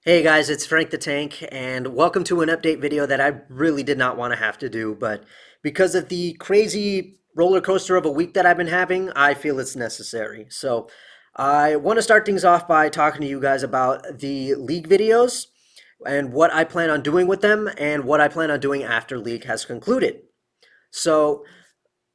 Hey guys, it's Frank the Tank, and welcome to an update video that I really did not want to have to do, but because of the crazy roller coaster of a week that I've been having, I feel it's necessary. So I want to start things off by talking to you guys about the League videos and what I plan on doing with them and what I plan on doing after League has concluded. So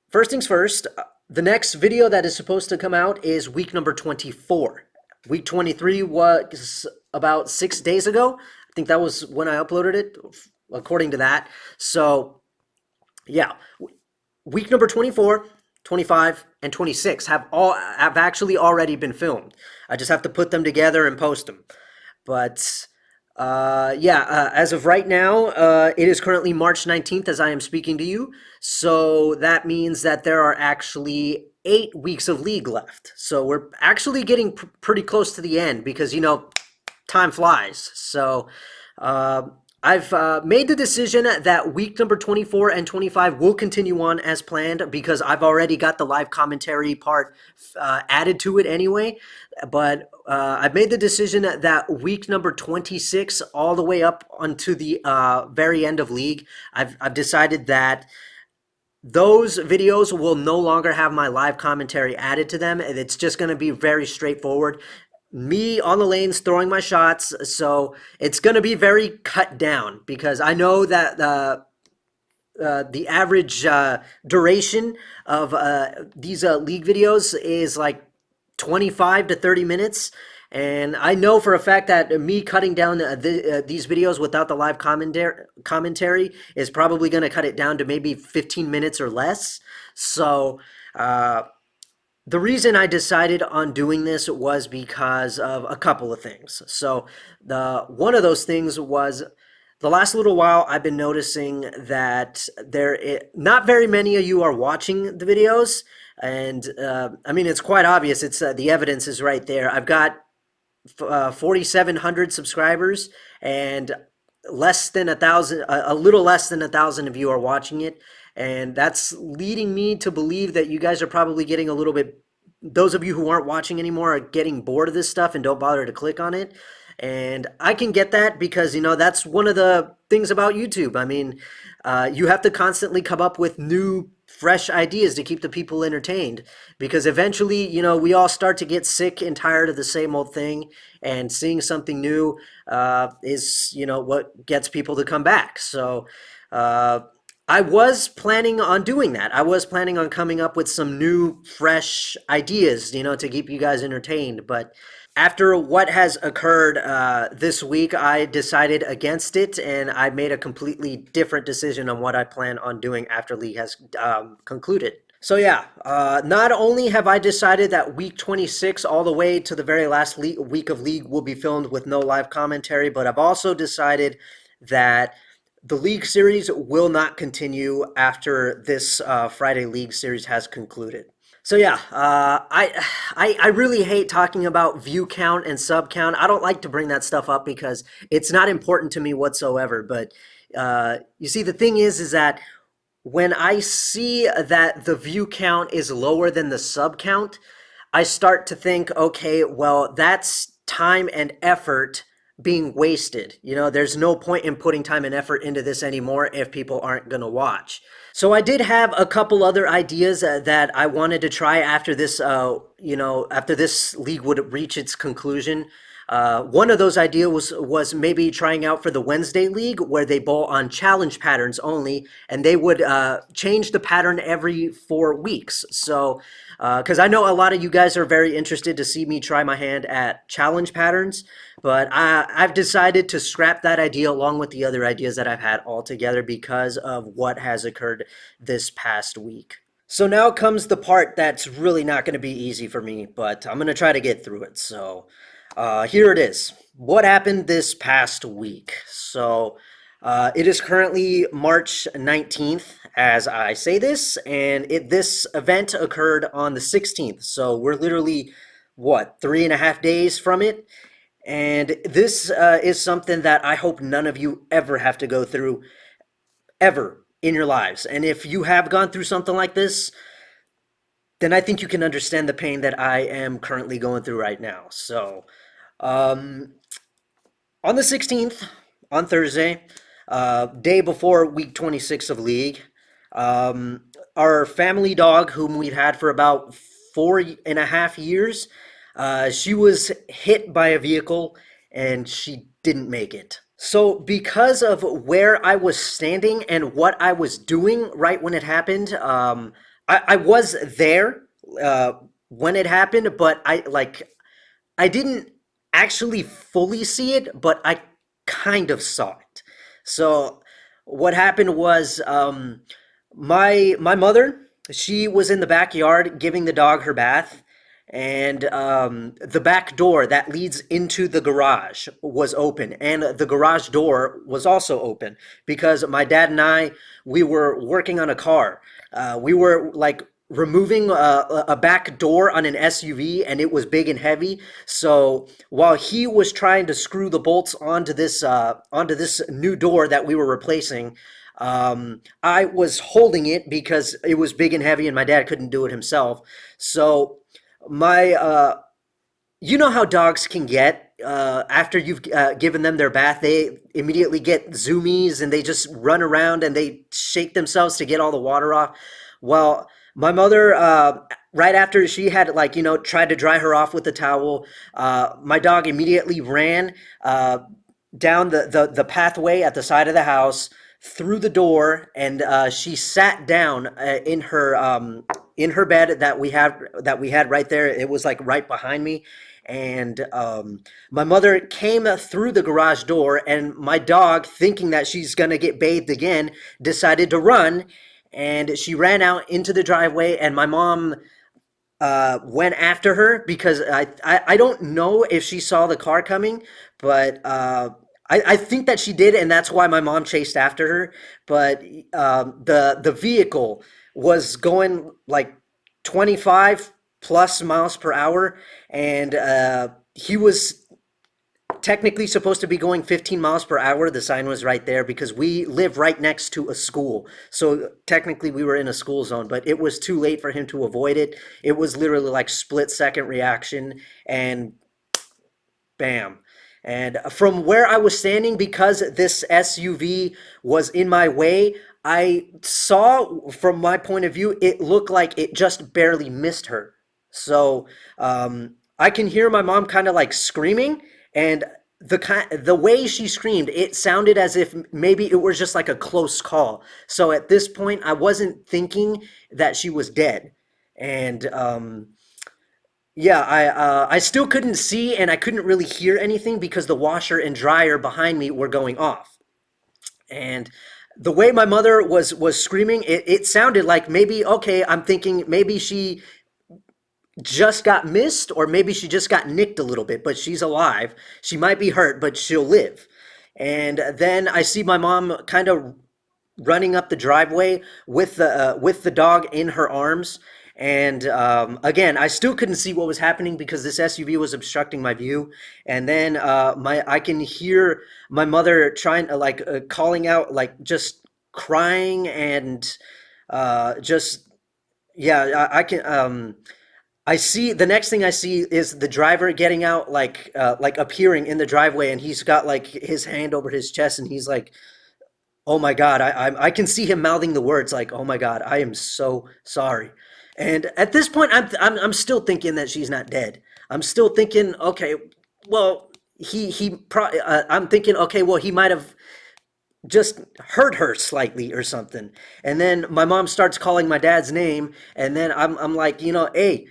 first things first, the next video that is supposed to come out is week number 24. Week 23 was about 6 days ago. I think that was when I uploaded it, according to that. So, yeah, week number 24, 25, and 26 have actually already been filmed. I just have to put them together and post them. But as of right now, it is currently March 19th as I am speaking to you. So that means that there are actually 8 weeks of League left. So we're actually getting pretty close to the end because, time flies. So I've made the decision that week number 24 and 25 will continue on as planned because I've already got the live commentary part added to it anyway. But I've made the decision that week number 26 all the way up onto the very end of League, I've decided that those videos will no longer have my live commentary added to them. And it's just going to be very straightforward. Me on the lanes throwing my shots. So it's going to be very cut down because I know that the average duration of these League videos is like 25 to 30 minutes. And I know for a fact that me cutting down these videos without the live commentary is probably going to cut it down to maybe 15 minutes or less. So the reason I decided on doing this was because of a couple of things. So one of those things was the last little while I've been noticing that not very many of you are watching the videos. And I mean, it's quite obvious. It's the evidence is right there. I've got 4,700 subscribers and less than 1,000, a little less than 1,000 of you are watching it. And that's leading me to believe that you guys are probably getting a little bit, those of you who aren't watching anymore are getting bored of this stuff and don't bother to click on it. And I can get that because, that's one of the things about YouTube. I mean, you have to constantly come up with new, fresh ideas to keep the people entertained because eventually, we all start to get sick and tired of the same old thing, and seeing something new is, what gets people to come back. So, I was planning on doing that. I was planning on coming up with some new, fresh ideas, to keep you guys entertained. But after what has occurred this week, I decided against it, and I made a completely different decision on what I plan on doing after League has concluded. So yeah, not only have I decided that week 26 all the way to the very last week of League will be filmed with no live commentary, but I've also decided that the League series will not continue after this Friday League series has concluded. So yeah, I really hate talking about view count and sub count. I don't like to bring that stuff up because it's not important to me whatsoever. But you see, the thing is that when I see that the view count is lower than the sub count, I start to think, okay, well, that's time and effort being wasted. There's no point in putting time and effort into this anymore if people aren't going to watch. So I did have a couple other ideas that I wanted to try after this, after this league would reach its conclusion. One of those ideas was maybe trying out for the Wednesday league where they bowl on challenge patterns only, and they would change the pattern every 4 weeks. So, because I know a lot of you guys are very interested to see me try my hand at challenge patterns, but I've decided to scrap that idea along with the other ideas that I've had altogether because of what has occurred this past week. So now comes the part that's really not going to be easy for me, but I'm going to try to get through it. So here it is. What happened this past week? So it is currently March 19th as I say this, and this event occurred on the 16th. So we're literally, what, 3.5 days from it? And this is something that I hope none of you ever have to go through, ever in your lives. And if you have gone through something like this, then I think you can understand the pain that I am currently going through right now. So, um, On the 16th, on Thursday, day before week 26 of league, um, our family dog, whom we've had for about 4.5 years, she was hit by a vehicle and she didn't make it. So, because of where I was standing and what I was doing right when it happened, I was there uh, when it happened, but I didn't actually fully see it, but I kind of saw it. So what happened was my mother, she was in the backyard giving the dog her bath, and the back door that leads into the garage was open, and the garage door was also open because my dad and I, we were working on a car. We were like removing a back door on an SUV, and it was big and heavy. So while he was trying to screw the bolts onto this new door that we were replacing, I was holding it because it was big and heavy, and my dad couldn't do it himself. So my you know how dogs can get after you've given them their bath, they immediately get zoomies and they just run around and they shake themselves to get all the water off. Well, my mother, right after she had tried to dry her off with the towel, my dog immediately ran down the pathway at the side of the house, through the door, and she sat down in her bed that we had right there. It was like right behind me, and my mother came through the garage door, and my dog, thinking that she's gonna get bathed again, decided to run, and she ran out into the driveway, and my mom went after her because I don't know if she saw the car coming, but I think that she did, and that's why my mom chased after her. But the vehicle was going like 25 plus miles per hour, and he was technically supposed to be going 15 miles per hour. The sign was right there because we live right next to a school. So technically we were in a school zone, but it was too late for him to avoid it. It was literally like split second reaction, and bam. And from where I was standing, because this SUV was in my way, I saw, from my point of view, it looked like it just barely missed her. So I can hear my mom kind of like screaming, and the way she screamed, it sounded as if maybe it was just like a close call. So at this point, I wasn't thinking that she was dead, and yeah, I still couldn't see and I couldn't really hear anything because the washer and dryer behind me were going off. And the way my mother was screaming, it sounded like maybe, okay, I'm thinking maybe she just got missed or maybe she just got nicked a little bit, but she's alive. She might be hurt, but she'll live. And then I see my mom kind of running up the driveway with the dog in her arms. And again, I still couldn't see what was happening because this SUV was obstructing my view. And then my I can hear my mother trying calling out, like just crying, and just yeah, I can. I see the next thing I see is the driver getting out, like appearing in the driveway, and he's got like his hand over his chest, and he's like, "Oh my God!" I can see him mouthing the words like, "Oh my God, I am so sorry." And at this point, I'm still thinking that she's not dead. I'm still thinking, okay, well, I'm thinking, okay, well, he might have just hurt her slightly or something. And then my mom starts calling my dad's name, and then I'm like, hey,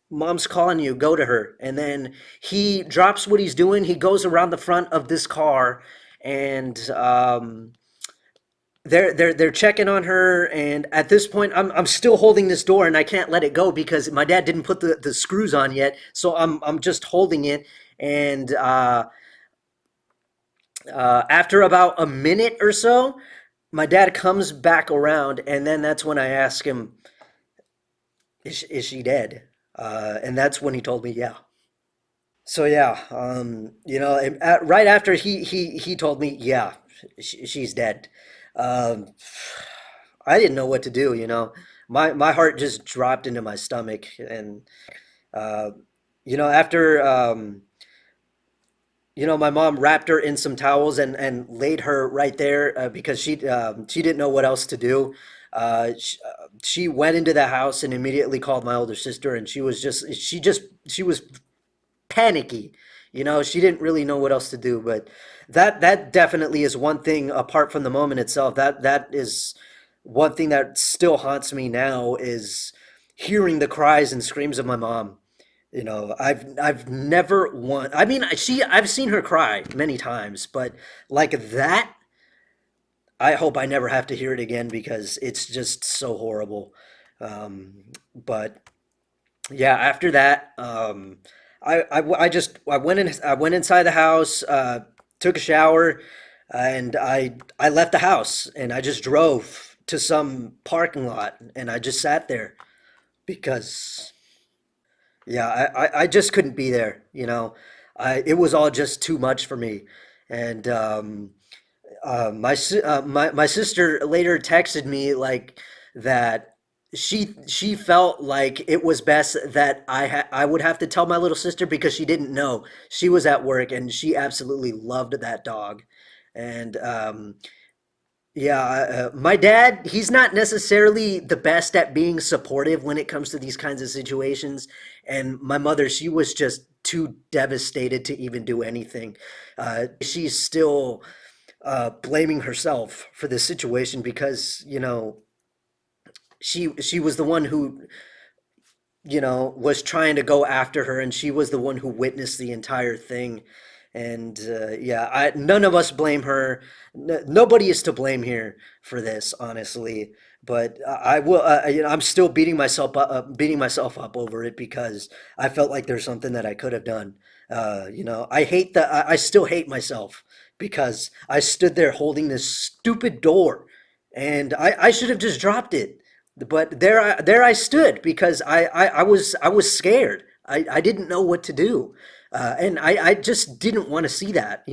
mom's calling you, go to her. And then he drops what he's doing. He goes around the front of this car, and they're checking on her. And at this point, I'm still holding this door, and I can't let it go because my dad didn't put the screws on yet. So I'm just holding it. And after about a minute or so, my dad comes back around, and then that's when I ask him, is she dead? And that's when he told me, yeah. So yeah, right after he told me, yeah, she's dead. Um, I didn't know what to do. My heart just dropped into my stomach, and uh, after my mom wrapped her in some towels and laid her right there because she didn't know what else to do. She went into the house and immediately called my older sister, and she was panicky. She didn't really know what else to do. But that definitely is one thing apart from the moment itself. That is one thing that still haunts me now is hearing the cries and screams of my mom. I've never won. I mean, I've seen her cry many times, but like that, I hope I never have to hear it again because it's just so horrible. But yeah, after that, I went inside the house, took a shower, and I left the house and I just drove to some parking lot and I just sat there because yeah, I just couldn't be there. It was all just too much for me. And my sister later texted me like that she felt like it was best that I would have to tell my little sister because she didn't know. She was at work and she absolutely loved that dog. And yeah, my dad, he's not necessarily the best at being supportive when it comes to these kinds of situations. And my mother, she was just too devastated to even do anything. She's still blaming herself for this situation because, she was the one who was trying to go after her, and she was the one who witnessed the entire thing. And yeah, none of us blame her. Nobody is to blame here for this, honestly. But I will, I'm still beating myself up over it because I felt like there's something that I could have done. I still hate myself because I stood there holding this stupid door, and I should have just dropped it. But there I stood because I was scared. I didn't know what to do, and I just didn't want to see that.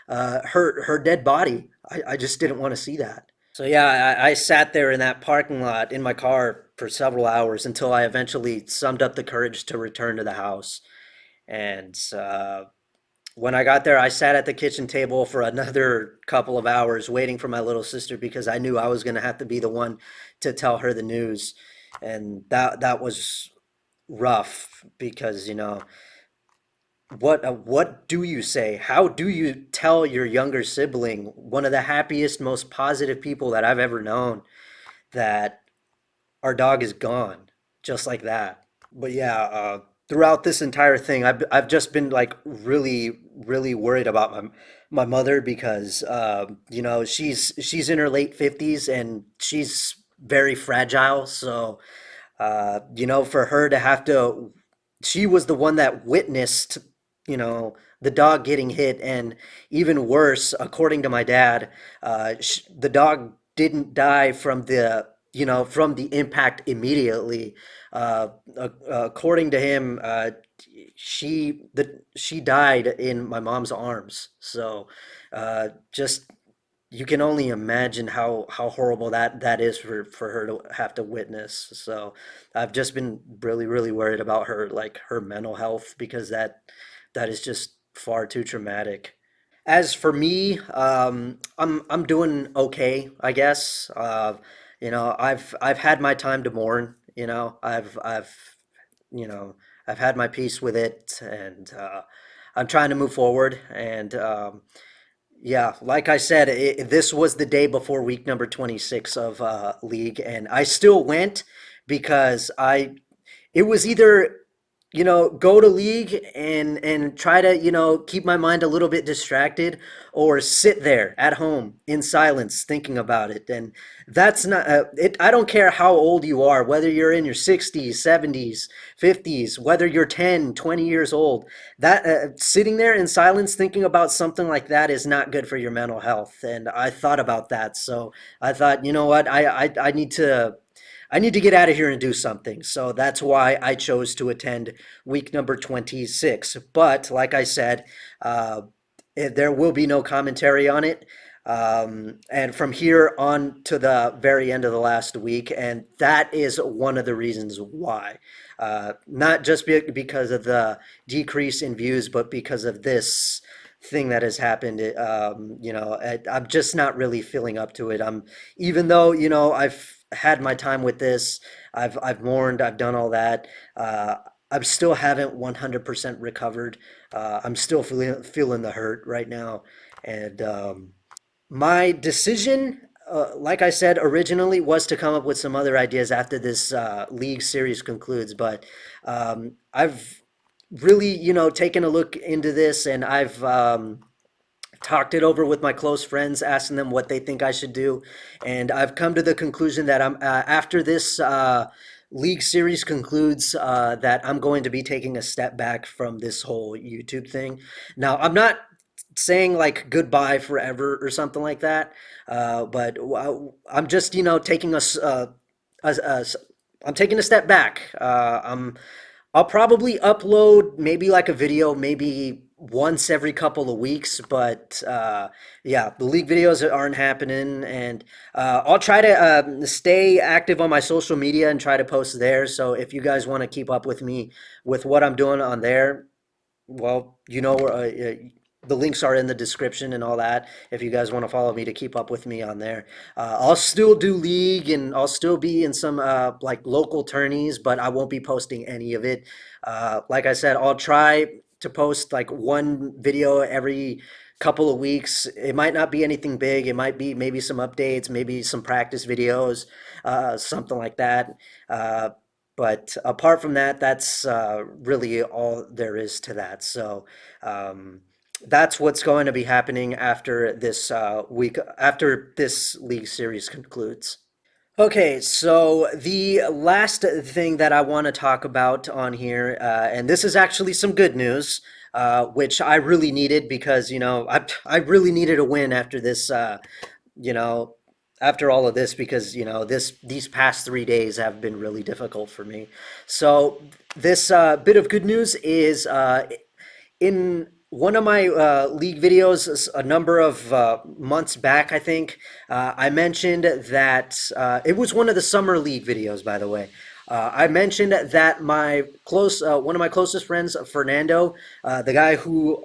Her dead body. I just didn't want to see that. So yeah, I sat there in that parking lot in my car for several hours until I eventually summed up the courage to return to the house. And when I got there, I sat at the kitchen table for another couple of hours waiting for my little sister because I knew I was going to have to be the one to tell her the news. And that was rough because, what do you say? How do you tell your younger sibling, one of the happiest, most positive people that I've ever known, that our dog is gone just like that? But yeah, throughout this entire thing, I've just been like really really worried about my mother because she's in her late 50s and she's very fragile. So for her to have to, she was the one that witnessed, the dog getting hit, and even worse, according to my dad, the dog didn't die from the impact immediately. According to him, she died in my mom's arms. So, just you can only imagine how horrible that is for her to have to witness. So I've just been really really worried about her, like her mental health, because that is just far too traumatic. As for me, I'm doing okay, I guess. I've had my time to mourn. You know I've had my peace with it, and I'm trying to move forward. And yeah, like I said, this was the day before week number 26 of league, and I still went because it was either go to league and try to keep my mind a little bit distracted, or sit there at home in silence thinking about it. And that's not it. I don't care how old you are, whether you're in your 60s, 70s, 50s, whether you're 10, 20 years old, that sitting there in silence thinking about something like that is not good for your mental health. And I thought about that, so I thought, you know what, I need to get out of here and do something. So that's why I chose to attend week number 26. But like I said, there will be no commentary on it. And from here on to the very end of the last week. And that is one of the reasons why. Not just because of the decrease in views, but because of this thing that has happened. I'm just not really feeling up to it. Even though, I've had my time with this, I've mourned, I've done all that. Uh, I still haven't 100% recovered. I'm still feeling the hurt right now, and my decision, like I said originally, was to come up with some other ideas after this league series concludes. But I've really, taken a look into this, and I've talked it over with my close friends, asking them what they think I should do, and I've come to the conclusion that after this league series concludes, that I'm going to be taking a step back from this whole YouTube thing. Now, I'm not saying like goodbye forever or something like that, but I'm just taking a, I'm taking a step back. I'll probably upload maybe like a video, maybe once every couple of weeks, but yeah, the league videos aren't happening, and I'll try to stay active on my social media and try to post there. So if you guys want to keep up with me with what I'm doing on there, well, the links are in the description and all that. If you guys want to follow me to keep up with me on there, I'll still do league and I'll still be in some like local tourneys, but I won't be posting any of it. Like I said, I'll try to post like one video every couple of weeks. It might not be anything big. It might be maybe some updates, maybe some practice videos, something like that. Uh, but apart from that, that's really all there is to that. So um, that's what's going to be happening after this week, after this league series concludes. Okay, so the last thing that I want to talk about on here, and this is actually some good news, which I really needed because, I really needed a win after this, you know, after all of this because, these past 3 days have been really difficult for me. So this bit of good news is in one of my league videos a number of months back, I think, I mentioned that it was one of the summer league videos, by the way. I mentioned that one of my closest friends, Fernando, the guy who,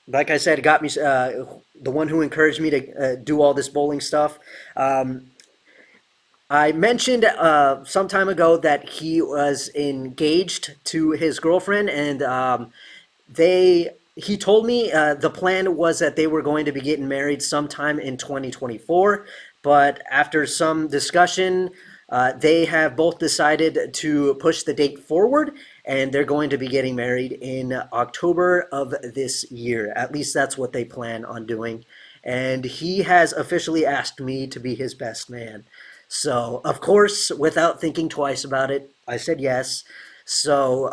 like I said, got me, the one who encouraged me to do all this bowling stuff. Um, I mentioned some time ago that he was engaged to his girlfriend, and he told me the plan was that they were going to be getting married sometime in 2024, but after some discussion, they have both decided to push the date forward, and they're going to be getting married in October of this year. At least that's what they plan on doing. And he has officially asked me to be his best man. So, of course, without thinking twice about it, I said yes. So,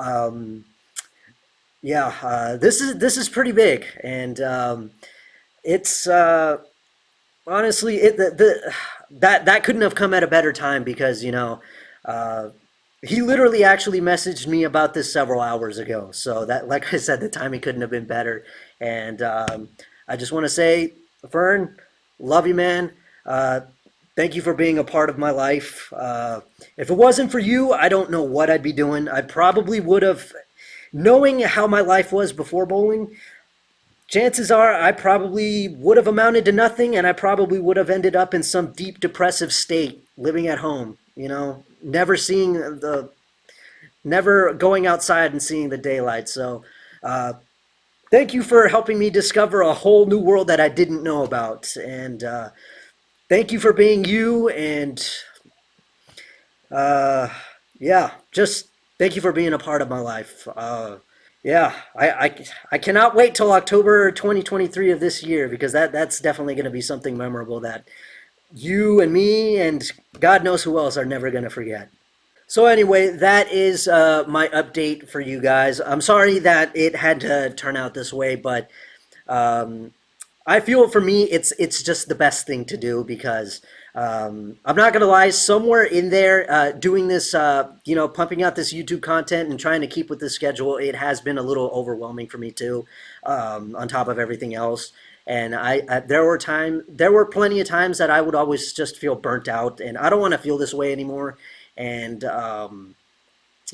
yeah, this is pretty big, and it's honestly that couldn't have come at a better time because uh, he literally actually messaged me about this several hours ago. So that, like I said, the timing couldn't have been better. And I just want to say, Fern, love you, man. Thank you for being a part of my life. If it wasn't for you, I don't know what I'd be doing. I probably would have, knowing how my life was before bowling, chances are I probably would have amounted to nothing and I probably would have ended up in some deep depressive state living at home, never going outside and seeing the daylight. So, uh, thank you for helping me discover a whole new world that I didn't know about. And thank you for being you. And uh, yeah, just thank you for being a part of my life. Yeah, I cannot wait till October 2023 of this year because that's definitely going to be something memorable that you and me and God knows who else are never going to forget. So anyway, that is my update for you guys. I'm sorry that it had to turn out this way, but um, I feel for me it's just the best thing to do because I'm not gonna lie, somewhere in there doing this, pumping out this YouTube content and trying to keep with the schedule, it has been a little overwhelming for me too, on top of everything else. And there were plenty of times that I would always just feel burnt out, and I don't want to feel this way anymore. And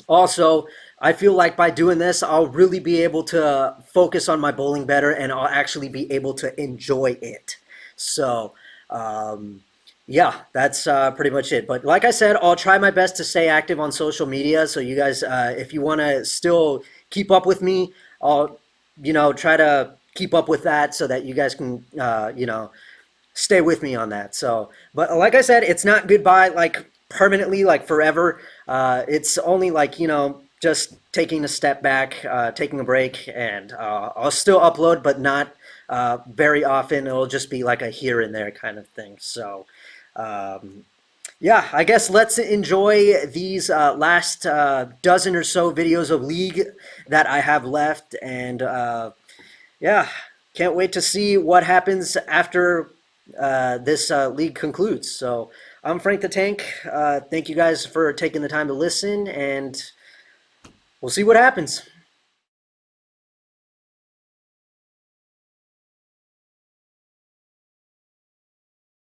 Also, I feel like by doing this, I'll really be able to focus on my bowling better, and I'll actually be able to enjoy it. So, um, yeah, that's pretty much it. But like I said, I'll try my best to stay active on social media. So you guys, if you want to still keep up with me, I'll, try to keep up with that so that you guys can, stay with me on that. So, but like I said, it's not goodbye like permanently, like forever. It's only like, just taking a step back, taking a break, and I'll still upload, but not very often. It'll just be like a here and there kind of thing. So, um, yeah, I guess let's enjoy these last dozen or so videos of League that I have left. And yeah, can't wait to see what happens after this league concludes. So I'm Frank the Tank. Thank you guys for taking the time to listen, and we'll see what happens.